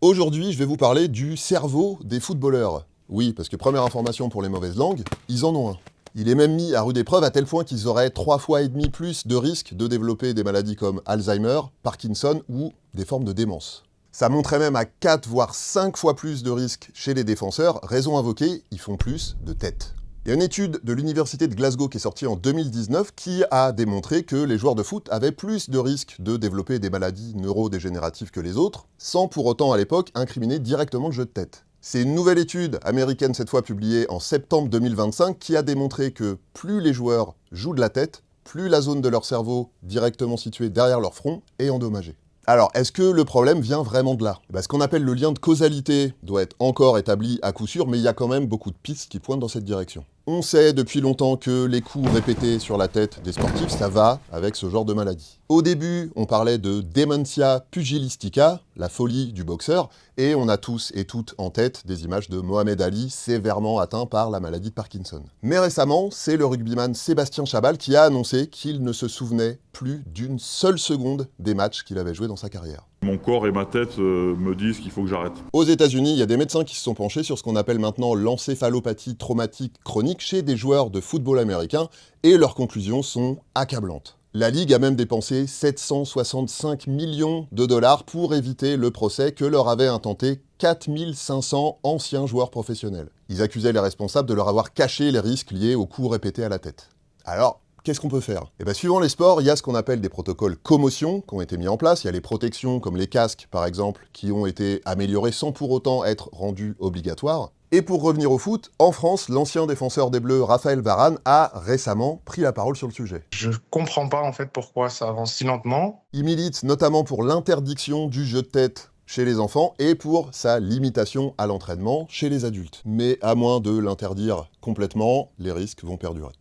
Aujourd'hui, je vais vous parler du cerveau des footballeurs. Oui, parce que première information pour les mauvaises langues, ils en ont un. Il est même mis à rude épreuve à tel point qu'ils auraient 3,5 fois plus de risques de développer des maladies comme Alzheimer, Parkinson ou des formes de démence. Ça montrait même à 4 voire 5 fois plus de risques chez les défenseurs, raison invoquée, ils font plus de tête. Il y a une étude de l'université de Glasgow qui est sortie en 2019 qui a démontré que les joueurs de foot avaient plus de risques de développer des maladies neurodégénératives que les autres, sans pour autant à l'époque incriminer directement le jeu de tête. C'est une nouvelle étude américaine cette fois publiée en septembre 2025 qui a démontré que plus les joueurs jouent de la tête, plus la zone de leur cerveau directement située derrière leur front est endommagée. Alors, est-ce que le problème vient vraiment de là ? Ce qu'on appelle le lien de causalité doit être encore établi à coup sûr, mais il y a quand même beaucoup de pistes qui pointent dans cette direction. On sait depuis longtemps que les coups répétés sur la tête des sportifs, ça va avec ce genre de maladie. Au début, on parlait de dementia pugilistica, la folie du boxeur, et on a tous et toutes en tête des images de Mohamed Ali sévèrement atteint par la maladie de Parkinson. Mais récemment, c'est le rugbyman Sébastien Chabal qui a annoncé qu'il ne se souvenait plus d'une seule seconde des matchs qu'il avait joués dans sa carrière. Mon corps et ma tête me disent qu'il faut que j'arrête. Aux États-Unis, il y a des médecins qui se sont penchés sur ce qu'on appelle maintenant l'encéphalopathie traumatique chronique chez des joueurs de football américain, et leurs conclusions sont accablantes. La Ligue a même dépensé 765 millions de dollars pour éviter le procès que leur avaient intenté 4500 anciens joueurs professionnels. Ils accusaient les responsables de leur avoir caché les risques liés aux coups répétés à la tête. Alors, qu'est-ce qu'on peut faire ? Suivant les sports, il y a ce qu'on appelle des protocoles commotion qui ont été mis en place. Il y a les protections comme les casques, par exemple, qui ont été améliorés sans pour autant être rendus obligatoires. Et pour revenir au foot, en France, l'ancien défenseur des Bleus, Raphaël Varane, a récemment pris la parole sur le sujet. Je comprends pas en fait pourquoi ça avance si lentement. Il milite notamment pour l'interdiction du jeu de tête chez les enfants et pour sa limitation à l'entraînement chez les adultes. Mais à moins de l'interdire complètement, les risques vont perdurer.